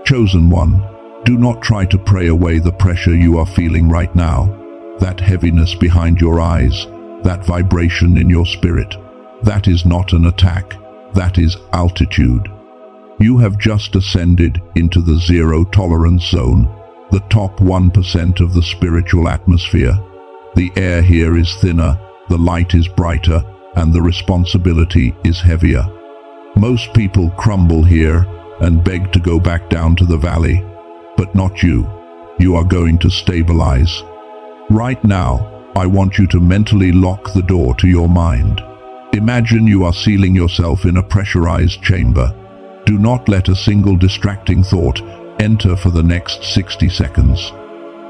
Chosen one, do not try to pray away the pressure you are feeling right now. That heaviness behind your eyes, that vibration in your spirit. That is not an attack. That is altitude. You have just ascended into the zero tolerance zone, the top 1% of the spiritual atmosphere. The air here is thinner, the light is brighter, and the responsibility is heavier. Most people crumble here and beg to go back down to the valley, but not you. You are going to stabilize. Right now, I want you to mentally lock the door to your mind. Imagine you are sealing yourself in a pressurized chamber. Do not let a single distracting thought enter for the next 60 seconds.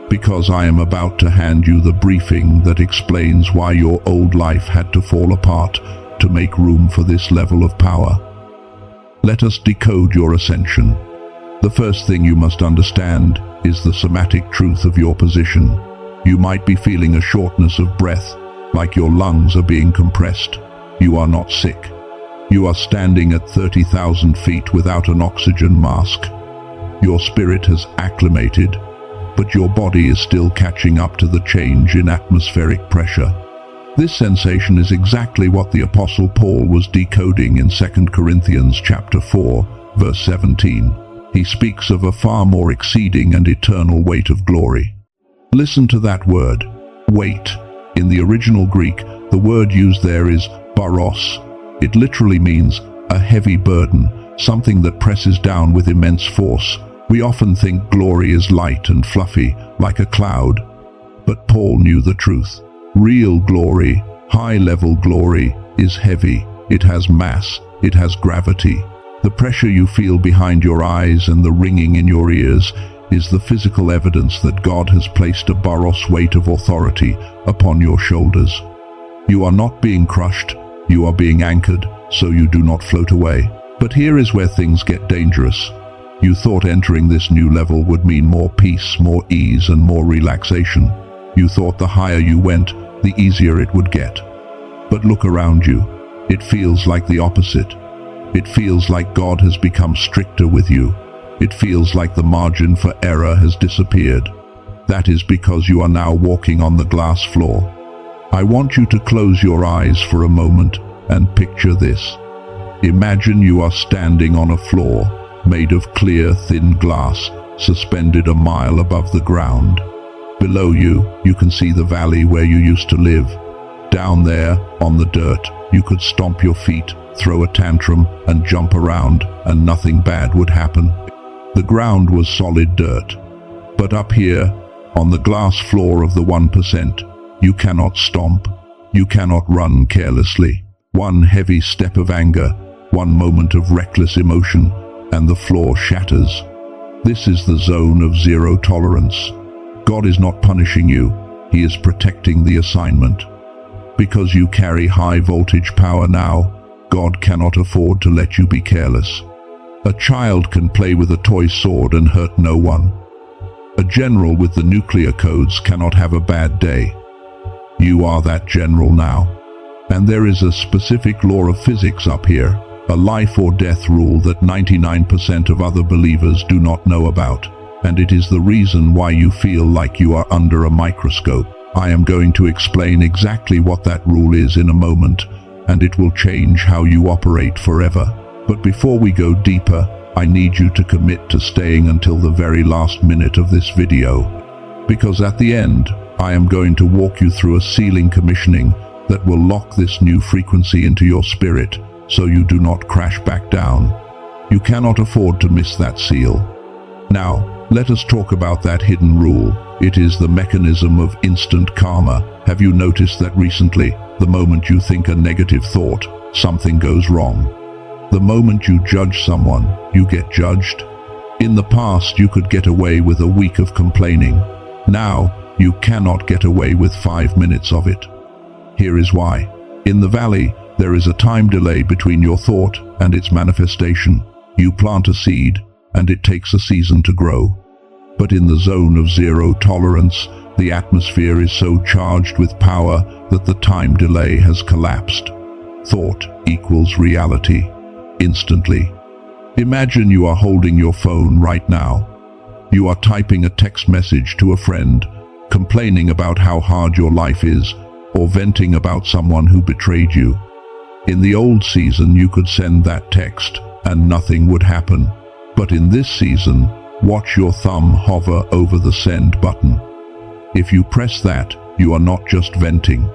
Because I am about to hand you the briefing that explains why your old life had to fall apart to make room for this level of power. Let us decode your ascension. The first thing you must understand is the somatic truth of your position. You might be feeling a shortness of breath, like your lungs are being compressed. You are not sick. You are standing at 30,000 feet without an oxygen mask. Your spirit has acclimated, but your body is still catching up to the change in atmospheric pressure. This sensation is exactly what the Apostle Paul was decoding in 2 Corinthians chapter 4, verse 17. He speaks of a far more exceeding and eternal weight of glory. Listen to that word, weight. In the original Greek, the word used there is baros. It literally means a heavy burden, something that presses down with immense force. We often think glory is light and fluffy, like a cloud. But Paul knew the truth. Real glory, high-level glory, is heavy. It has mass. It has gravity. The pressure you feel behind your eyes and the ringing in your ears is the physical evidence that God has placed a baros weight of authority upon your shoulders. You are not being crushed. You are being anchored, so you do not float away. But here is where things get dangerous. You thought entering this new level would mean more peace, more ease, and more relaxation. You thought the higher you went, the easier it would get. But look around you. It feels like the opposite. It feels like God has become stricter with you. It feels like the margin for error has disappeared. That is because you are now walking on the glass floor. I want you to close your eyes for a moment and picture this. Imagine you are standing on a floor made of clear, thin glass, suspended a mile above the ground. Below you, you can see the valley where you used to live. Down there, on the dirt, you could stomp your feet, throw a tantrum, and jump around, and nothing bad would happen. The ground was solid dirt. But up here, on the glass floor of the 1%, you cannot stomp. You cannot run carelessly. One heavy step of anger, one moment of reckless emotion, and the floor shatters. This is the zone of zero tolerance. God is not punishing you. He is protecting the assignment. Because you carry high voltage power now, God cannot afford to let you be careless. A child can play with a toy sword and hurt no one. A general with the nuclear codes cannot have a bad day. You are that general now. And there is a specific law of physics up here, a life or death rule that 99% of other believers do not know about. And it is the reason why you feel like you are under a microscope. I am going to explain exactly what that rule is in a moment, and it will change how you operate forever. But before we go deeper, I need you to commit to staying until the very last minute of this video. Because at the end, I am going to walk you through a sealing commissioning that will lock this new frequency into your spirit, so you do not crash back down. You cannot afford to miss that seal. Now, let us talk about that hidden rule. It is the mechanism of instant karma. Have you noticed that recently, the moment you think a negative thought, something goes wrong? The moment you judge someone, you get judged. In the past, you could get away with a week of complaining. Now, you cannot get away with 5 minutes of it. Here is why. In the valley, there is a time delay between your thought and its manifestation. You plant a seed, and it takes a season to grow. But in the zone of zero tolerance, the atmosphere is so charged with power that the time delay has collapsed. Thought equals reality. Instantly. Imagine you are holding your phone right now. You are typing a text message to a friend, complaining about how hard your life is, or venting about someone who betrayed you. In the old season, you could send that text and nothing would happen. But in this season, watch your thumb hover over the send button. If you press that, you are not just venting.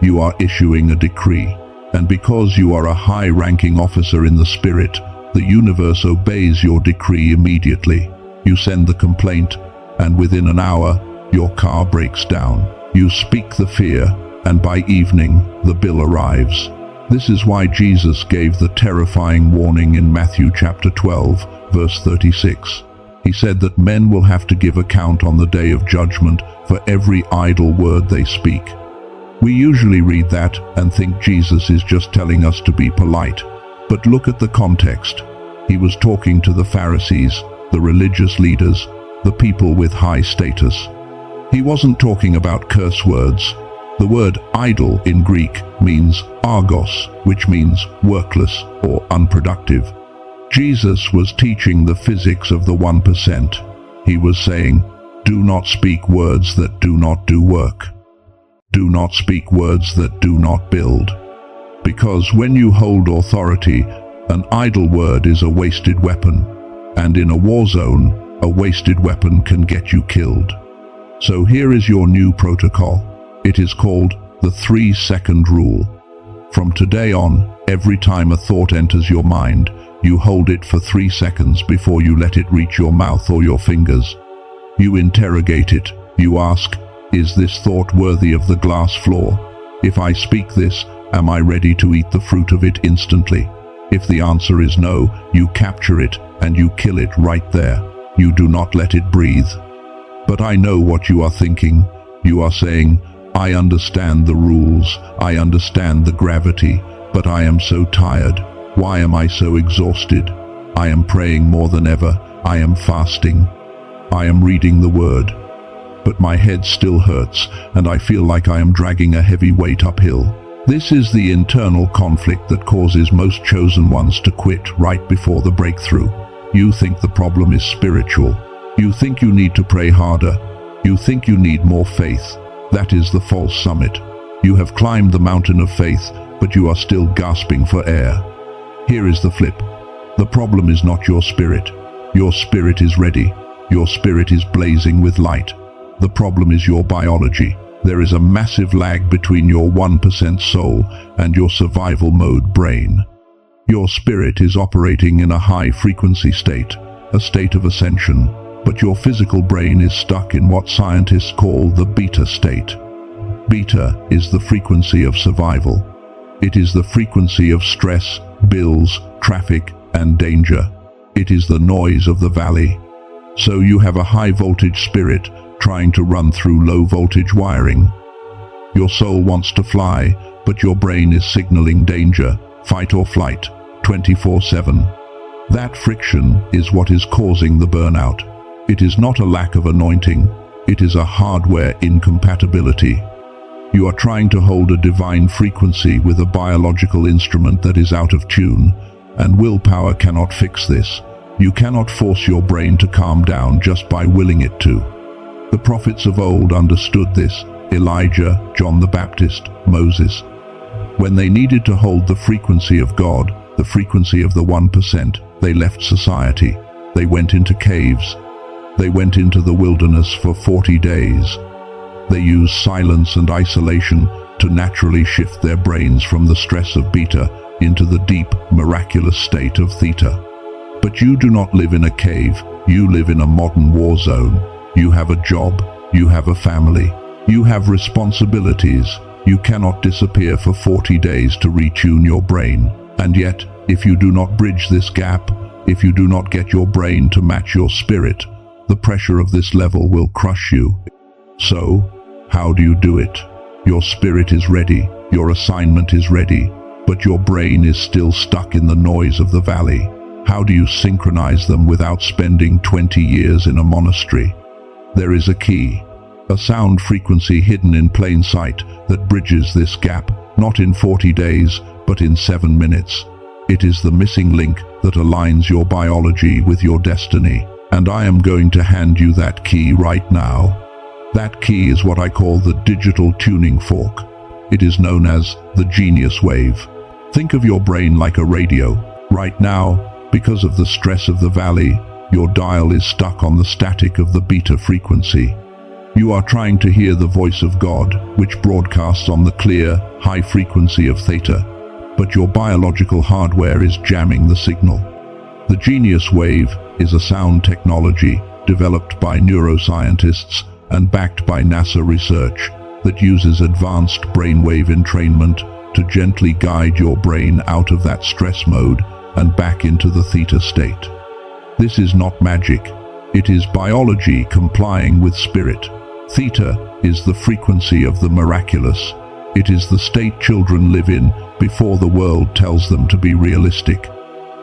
You are issuing a decree. And because you are a high-ranking officer in the spirit, the universe obeys your decree immediately. You send the complaint, and within an hour, your car breaks down. You speak the fear, and by evening, the bill arrives. This is why Jesus gave the terrifying warning in Matthew chapter 12, verse 36. He said that men will have to give account on the day of judgment for every idle word they speak. We usually read that and think Jesus is just telling us to be polite. But look at the context. He was talking to the Pharisees, the religious leaders, the people with high status. He wasn't talking about curse words. The word idle in Greek means argos, which means workless or unproductive. Jesus was teaching the physics of the 1%. He was saying, do not speak words that do not do work. Do not speak words that do not build. Because when you hold authority, an idle word is a wasted weapon. And in a war zone, a wasted weapon can get you killed. So here is your new protocol. It is called the 3-second rule. From today on, every time a thought enters your mind, you hold it for 3 seconds before you let it reach your mouth or your fingers. You interrogate it. You ask, is this thought worthy of the glass floor? If I speak this, am I ready to eat the fruit of it instantly? If the answer is no, you capture it and you kill it right there. You do not let it breathe. But I know what you are thinking. You are saying, I understand the rules, I understand the gravity, but I am so tired. Why am I so exhausted? I am praying more than ever. I am fasting. I am reading the word. But my head still hurts, and I feel like I am dragging a heavy weight uphill. This is the internal conflict that causes most chosen ones to quit right before the breakthrough. You think the problem is spiritual. You think you need to pray harder. You think you need more faith. That is the false summit. You have climbed the mountain of faith, but you are still gasping for air. Here is the flip. The problem is not your spirit. Your spirit is ready. Your spirit is blazing with light. The problem is your biology. There is a massive lag between your 1% soul and your survival mode brain. Your spirit is operating in a high-frequency state, a state of ascension, but your physical brain is stuck in what scientists call the beta state. Beta is the frequency of survival. It is the frequency of stress, bills, traffic, and danger. It is the noise of the valley. So you have a high-voltage spirit trying to run through low-voltage wiring. Your soul wants to fly, but your brain is signaling danger, fight or flight, 24/7. That friction is what is causing the burnout. It is not a lack of anointing. It is a hardware incompatibility. You are trying to hold a divine frequency with a biological instrument that is out of tune, and willpower cannot fix this. You cannot force your brain to calm down just by willing it to. The prophets of old understood this: Elijah, John the Baptist, Moses. When they needed to hold the frequency of God, the frequency of the 1%, they left society. They went into caves. They went into the wilderness for 40 days. They used silence and isolation to naturally shift their brains from the stress of beta into the deep, miraculous state of theta. But you do not live in a cave. You live in a modern war zone. You have a job. You have a family. You have responsibilities. You cannot disappear for 40 days to retune your brain. And yet, if you do not bridge this gap, if you do not get your brain to match your spirit, the pressure of this level will crush you. So, how do you do it? Your spirit is ready, your assignment is ready, but your brain is still stuck in the noise of the valley. How do you synchronize them without spending 20 years in a monastery? There is a key, a sound frequency hidden in plain sight that bridges this gap, not in 40 days, but in 7 minutes. It is the missing link that aligns your biology with your destiny. And I am going to hand you that key right now. That key is what I call the digital tuning fork. It is known as the genius wave. Think of your brain like a radio. Right now, because of the stress of the valley, your dial is stuck on the static of the beta frequency. You are trying to hear the voice of God, which broadcasts on the clear, high frequency of theta, but your biological hardware is jamming the signal. The genius wave is a sound technology developed by neuroscientists and backed by NASA research that uses advanced brainwave entrainment to gently guide your brain out of that stress mode and back into the theta state. This is not magic. It is biology complying with spirit. Theta is the frequency of the miraculous. It is the state children live in before the world tells them to be realistic.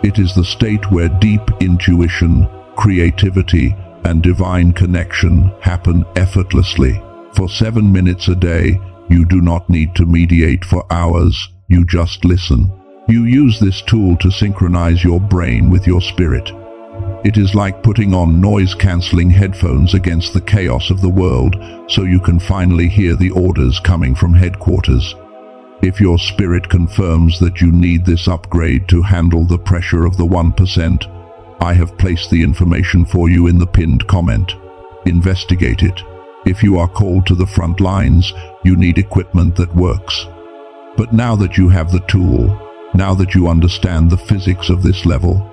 It is the state where deep intuition, creativity, and divine connection happen effortlessly. For 7 minutes a day, you do not need to mediate for hours, you just listen. You use this tool to synchronize your brain with your spirit. It is like putting on noise-canceling headphones against the chaos of the world so you can finally hear the orders coming from headquarters. If your spirit confirms that you need this upgrade to handle the pressure of the 1%, I have placed the information for you in the pinned comment. Investigate it. If you are called to the front lines, you need equipment that works. But now that you have the tool, now that you understand the physics of this level,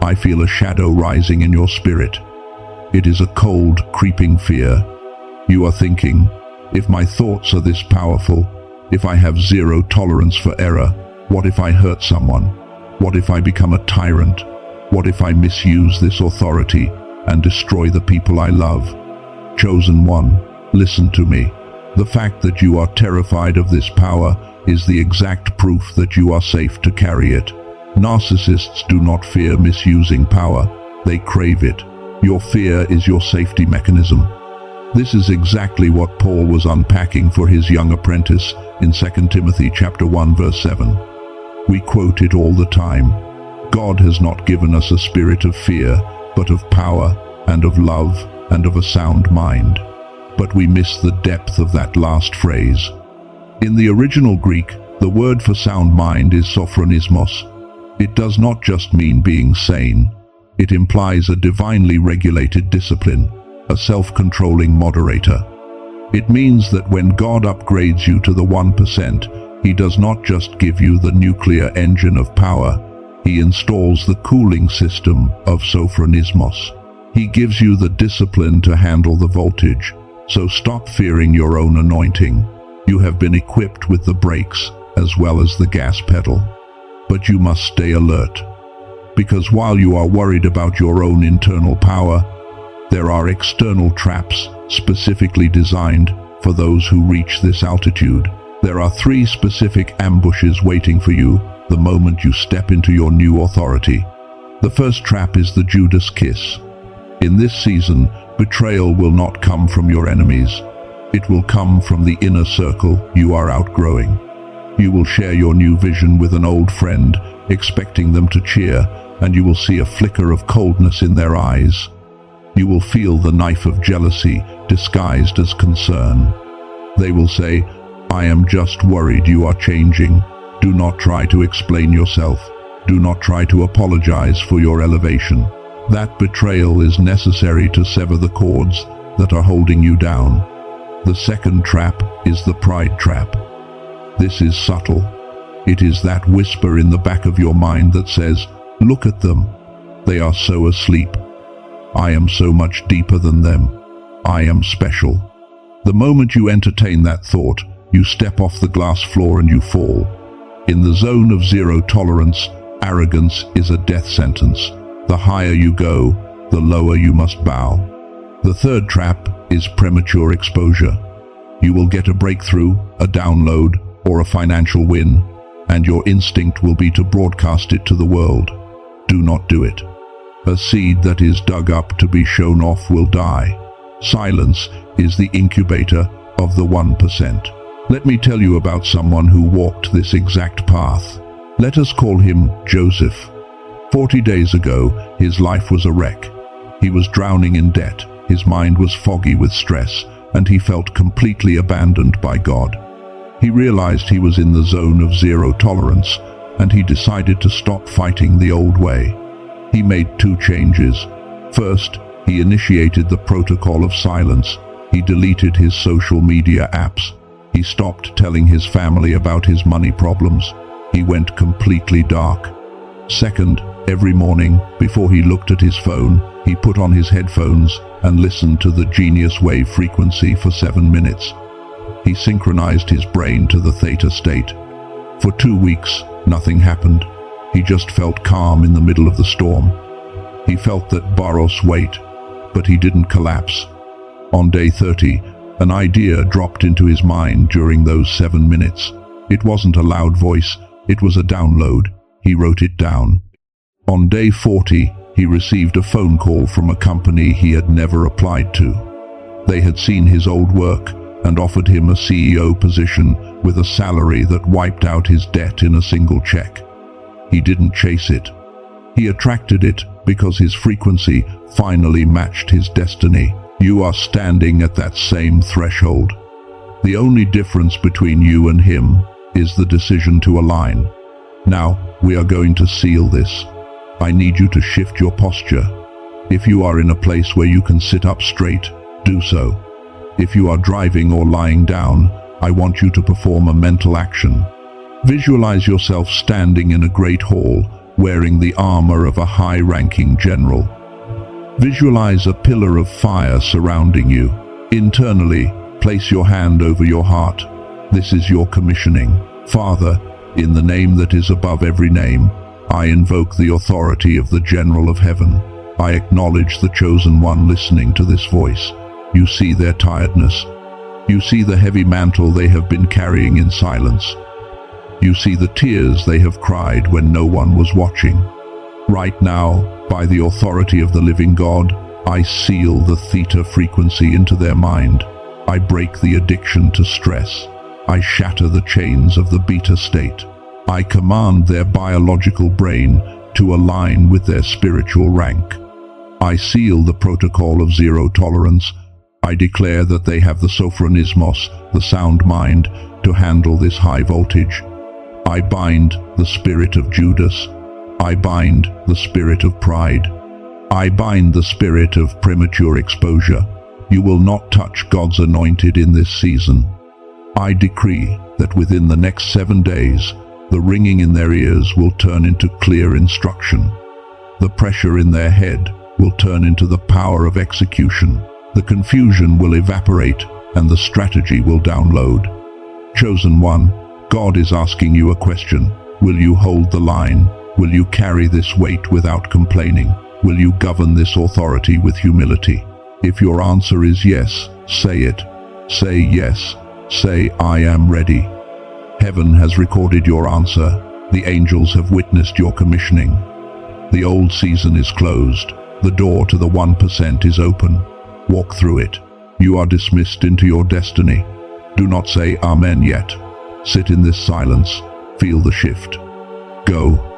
I feel a shadow rising in your spirit. It is a cold, creeping fear. You are thinking, if my thoughts are this powerful, if I have zero tolerance for error, what if I hurt someone? What if I become a tyrant? What if I misuse this authority and destroy the people I love? Chosen one, listen to me. The fact that you are terrified of this power is the exact proof that you are safe to carry it. Narcissists do not fear misusing power, they crave it. Your fear is your safety mechanism. This is exactly what Paul was unpacking for his young apprentice in 2 Timothy chapter 1 verse 7. We quote it all the time. God has not given us a spirit of fear, but of power and of love and of a sound mind. But we miss the depth of that last phrase. In the original Greek, the word for sound mind is sophronismos. It does not just mean being sane. It implies a divinely regulated discipline, a self-controlling moderator. It means that when God upgrades you to the 1%, He does not just give you the nuclear engine of power, He installs the cooling system of sophronismos. He gives you the discipline to handle the voltage, so stop fearing your own anointing. You have been equipped with the brakes as well as the gas pedal. But you must stay alert, because while you are worried about your own internal power, there are external traps specifically designed for those who reach this altitude. There are 3 specific ambushes waiting for you the moment you step into your new authority. The first trap is the Judas kiss. In this season, betrayal will not come from your enemies. It will come from the inner circle you are outgrowing. You will share your new vision with an old friend, expecting them to cheer, and you will see a flicker of coldness in their eyes. You will feel the knife of jealousy disguised as concern. They will say, "I am just worried you are changing." Do not try to explain yourself. Do not try to apologize for your elevation. That betrayal is necessary to sever the cords that are holding you down. The second trap is the pride trap. This is subtle. It is that whisper in the back of your mind that says, "Look at them. They are so asleep. I am so much deeper than them. I am special." The moment you entertain that thought, you step off the glass floor and you fall. In the zone of zero tolerance, arrogance is a death sentence. The higher you go, the lower you must bow. The third trap is premature exposure. You will get a breakthrough, a download, or a financial win, and your instinct will be to broadcast it to the world. Do not do it. A seed that is dug up to be shown off will die. Silence is the incubator of the 1%. Let me tell you about someone who walked this exact path. Let us call him Joseph. 40 days ago, his life was a wreck. He was drowning in debt, his mind was foggy with stress, and he felt completely abandoned by God. He realized he was in the zone of zero tolerance, and he decided to stop fighting the old way. He made 2 changes. First, he initiated the protocol of silence. He deleted his social media apps. He stopped telling his family about his money problems. He went completely dark. Second, every morning, before he looked at his phone, he put on his headphones and listened to the genius wave frequency for 7 minutes. He synchronized his brain to the theta state. For 2 weeks, nothing happened. He just felt calm in the middle of the storm. He felt that Baros weight, but he didn't collapse. On day 30, an idea dropped into his mind during those 7 minutes. It wasn't a loud voice, it was a download. He wrote it down. On day 40, he received a phone call from a company he had never applied to. They had seen his old work and offered him a CEO position with a salary that wiped out his debt in a single check. He didn't chase it. He attracted it because his frequency finally matched his destiny. You are standing at that same threshold. The only difference between you and him is the decision to align. Now, we are going to seal this. I need you to shift your posture. If you are in a place where you can sit up straight, do so. If you are driving or lying down, I want you to perform a mental action. Visualize yourself standing in a great hall, wearing the armor of a high-ranking general. Visualize a pillar of fire surrounding you. Internally, place your hand over your heart. This is your commissioning. Father, in the name that is above every name, I invoke the authority of the General of Heaven. I acknowledge the chosen one listening to this voice. You see their tiredness. You see the heavy mantle they have been carrying in silence. You see the tears they have cried when no one was watching. Right now, by the authority of the living God, I seal the theta frequency into their mind. I break the addiction to stress. I shatter the chains of the beta state. I command their biological brain to align with their spiritual rank. I seal the protocol of zero tolerance. I declare that they have the sophronismos, the sound mind, to handle this high voltage. I bind the spirit of Judas. I bind the spirit of pride. I bind the spirit of premature exposure. You will not touch God's anointed in this season. I decree that within the next 7 days, the ringing in their ears will turn into clear instruction. The pressure in their head will turn into the power of execution. The confusion will evaporate and the strategy will download. Chosen one, God is asking you a question. Will you hold the line? Will you carry this weight without complaining? Will you govern this authority with humility? If your answer is yes, say it. Say yes. Say, I am ready. Heaven has recorded your answer. The angels have witnessed your commissioning. The old season is closed. The door to the 1% is open. Walk through it. You are dismissed into your destiny. Do not say Amen yet. Sit in this silence. Feel the shift. Go.